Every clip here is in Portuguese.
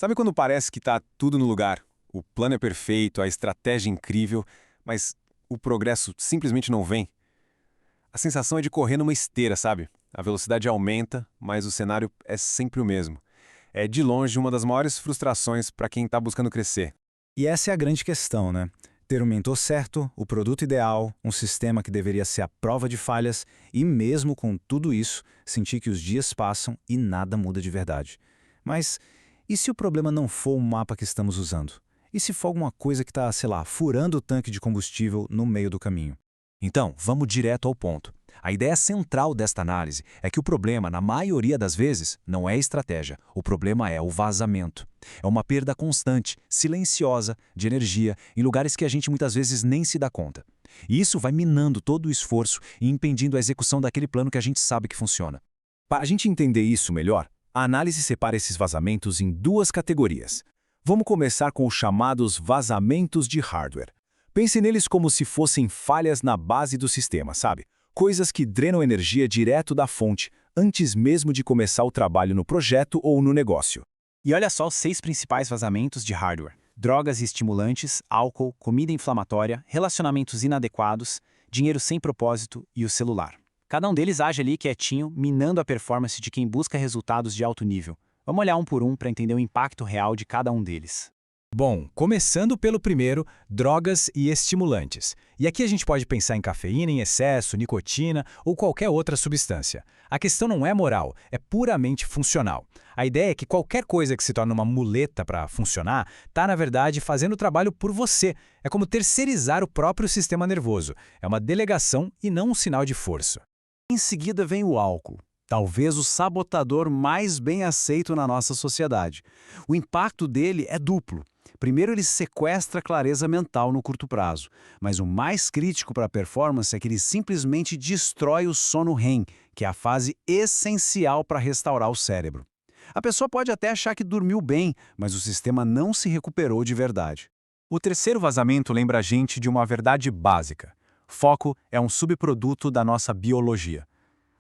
Sabe quando parece que tá tudo no lugar? O plano é perfeito, a estratégia é incrível, mas o progresso simplesmente não vem? A sensação é de correr numa esteira, sabe? A velocidade aumenta, mas o cenário é sempre o mesmo. É de longe uma das maiores frustrações para quem está buscando crescer. E essa é a grande questão, né? Ter um mentor certo, o produto ideal, um sistema que deveria ser a prova de falhas e mesmo com tudo isso, sentir que os dias passam e nada muda de verdade. Mas e se o problema não for o mapa que estamos usando? E se for alguma coisa que está, sei lá, furando o tanque de combustível no meio do caminho? Então, vamos direto ao ponto. A ideia central desta análise é que o problema, na maioria das vezes, não é a estratégia. O problema é o vazamento. É uma perda constante, silenciosa, de energia, em lugares que a gente muitas vezes nem se dá conta. E isso vai minando todo o esforço e impedindo a execução daquele plano que a gente sabe que funciona. Para a gente entender isso melhor, a análise separa esses vazamentos em duas categorias. Vamos começar com os chamados vazamentos de hardware. Pense neles como se fossem falhas na base do sistema, sabe? Coisas que drenam energia direto da fonte, antes mesmo de começar o trabalho no projeto ou no negócio. E olha só os 6 principais vazamentos de hardware: drogas e estimulantes, álcool, comida inflamatória, relacionamentos inadequados, dinheiro sem propósito e o celular. Cada um deles age ali quietinho, minando a performance de quem busca resultados de alto nível. Vamos olhar um por um para entender o impacto real de cada um deles. Bom, começando pelo primeiro, drogas e estimulantes. E aqui a gente pode pensar em cafeína em excesso, nicotina ou qualquer outra substância. A questão não é moral, é puramente funcional. A ideia é que qualquer coisa que se torne uma muleta para funcionar está, na verdade, fazendo o trabalho por você. É como terceirizar o próprio sistema nervoso. É uma delegação e não um sinal de força. Em seguida vem o álcool. Talvez o sabotador mais bem aceito na nossa sociedade. O impacto dele é duplo. Primeiro, ele sequestra a clareza mental no curto prazo, mas o mais crítico para a performance é que ele simplesmente destrói o sono REM, que é a fase essencial para restaurar o cérebro. A pessoa pode até achar que dormiu bem, mas o sistema não se recuperou de verdade. O terceiro vazamento lembra a gente de uma verdade básica. Foco é um subproduto da nossa biologia.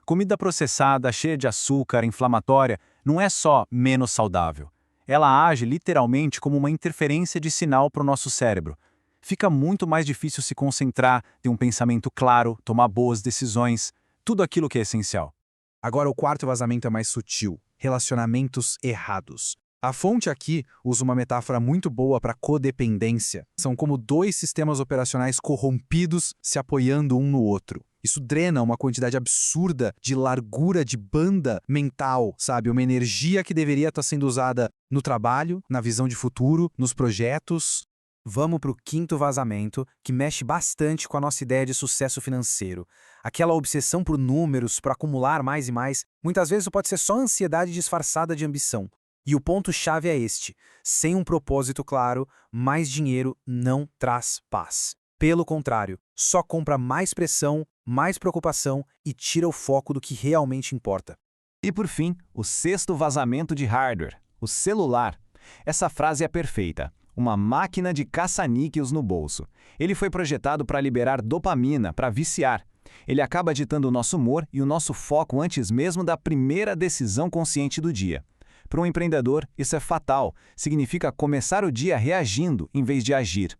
Comida processada, cheia de açúcar, inflamatória, não é só menos saudável. Ela age literalmente como uma interferência de sinal para o nosso cérebro. Fica muito mais difícil se concentrar, ter um pensamento claro, tomar boas decisões, tudo aquilo que é essencial. Agora, o quarto vazamento é mais sutil: relacionamentos errados. A fonte aqui usa uma metáfora muito boa para codependência. São como dois sistemas operacionais corrompidos se apoiando um no outro. Isso drena uma quantidade absurda de largura de banda mental, sabe? Uma energia que deveria estar sendo usada no trabalho, na visão de futuro, nos projetos. Vamos para o quinto vazamento, que mexe bastante com a nossa ideia de sucesso financeiro. Aquela obsessão por números, por acumular mais e mais, muitas vezes pode ser só ansiedade disfarçada de ambição. E o ponto-chave é este: sem um propósito claro, mais dinheiro não traz paz. Pelo contrário, só compra mais pressão, mais preocupação e tira o foco do que realmente importa. E por fim, o sexto vazamento de hardware, o celular. Essa frase é perfeita. Uma máquina de caça-níqueis no bolso. Ele foi projetado para liberar dopamina, para viciar. Ele acaba ditando o nosso humor e o nosso foco antes mesmo da primeira decisão consciente do dia. Para um empreendedor, isso é fatal. Significa começar o dia reagindo em vez de agir.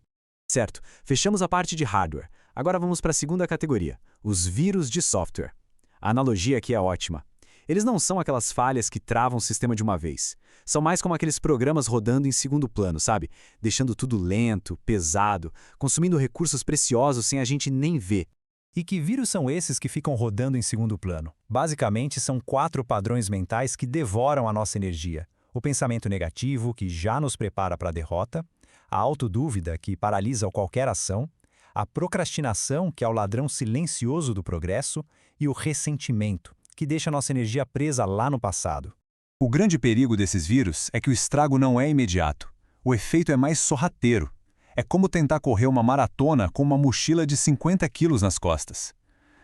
Certo, fechamos a parte de hardware. Agora vamos para a segunda categoria, os vírus de software. A analogia aqui é ótima. Eles não são aquelas falhas que travam o sistema de uma vez. São mais como aqueles programas rodando em segundo plano, sabe? Deixando tudo lento, pesado, consumindo recursos preciosos sem a gente nem ver. E que vírus são esses que ficam rodando em segundo plano? Basicamente, são 4 padrões mentais que devoram a nossa energia. O pensamento negativo, que já nos prepara para a derrota, a autodúvida, que paralisa qualquer ação, a procrastinação, que é o ladrão silencioso do progresso, e o ressentimento, que deixa nossa energia presa lá no passado. O grande perigo desses vírus é que o estrago não é imediato. O efeito é mais sorrateiro. É como tentar correr uma maratona com uma mochila de 50 quilos nas costas.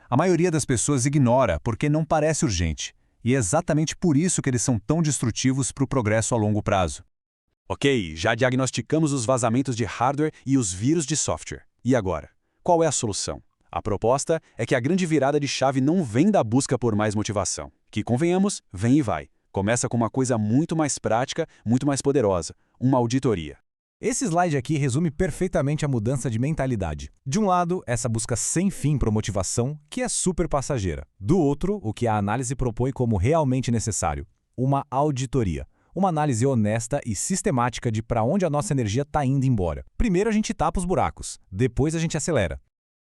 A maioria das pessoas ignora porque não parece urgente. E é exatamente por isso que eles são tão destrutivos para o progresso a longo prazo. Ok, já diagnosticamos os vazamentos de hardware e os vírus de software. E agora? Qual é a solução? A proposta é que a grande virada de chave não vem da busca por mais motivação, que, convenhamos, vem e vai. Começa com uma coisa muito mais prática, muito mais poderosa, uma auditoria. Esse slide aqui resume perfeitamente a mudança de mentalidade. De um lado, essa busca sem fim por motivação, que é super passageira. Do outro, o que a análise propõe como realmente necessário, uma auditoria. Uma análise honesta e sistemática de para onde a nossa energia está indo embora. Primeiro a gente tapa os buracos, depois a gente acelera.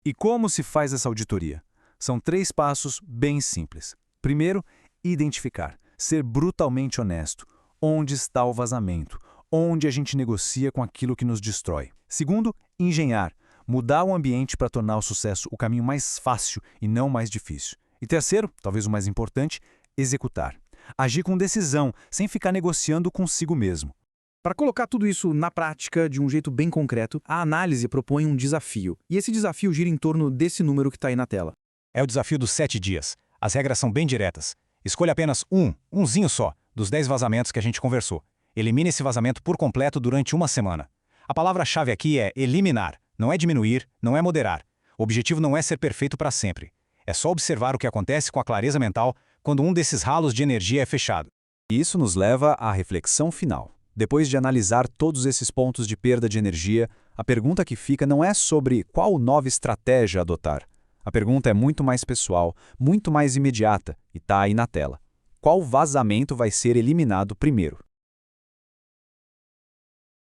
E como se faz essa auditoria? São 3 passos bem simples. Primeiro, identificar, ser brutalmente honesto. Onde está o vazamento? Onde a gente negocia com aquilo que nos destrói? Segundo, engenhar, mudar o ambiente para tornar o sucesso o caminho mais fácil e não mais difícil. E terceiro, talvez o mais importante, executar. Agir com decisão, sem ficar negociando consigo mesmo. Para colocar tudo isso na prática de um jeito bem concreto, a análise propõe um desafio. E esse desafio gira em torno desse número que está aí na tela. É o desafio dos 7 dias. As regras são bem diretas. Escolha apenas umzinho só, dos 10 vazamentos que a gente conversou. Elimine esse vazamento por completo durante uma semana. A palavra-chave aqui é eliminar, não é diminuir, não é moderar. O objetivo não é ser perfeito para sempre. É só observar o que acontece com a clareza mental quando um desses ralos de energia é fechado. E isso nos leva à reflexão final. Depois de analisar todos esses pontos de perda de energia, a pergunta que fica não é sobre qual nova estratégia adotar. A pergunta é muito mais pessoal, muito mais imediata e está aí na tela. Qual vazamento vai ser eliminado primeiro?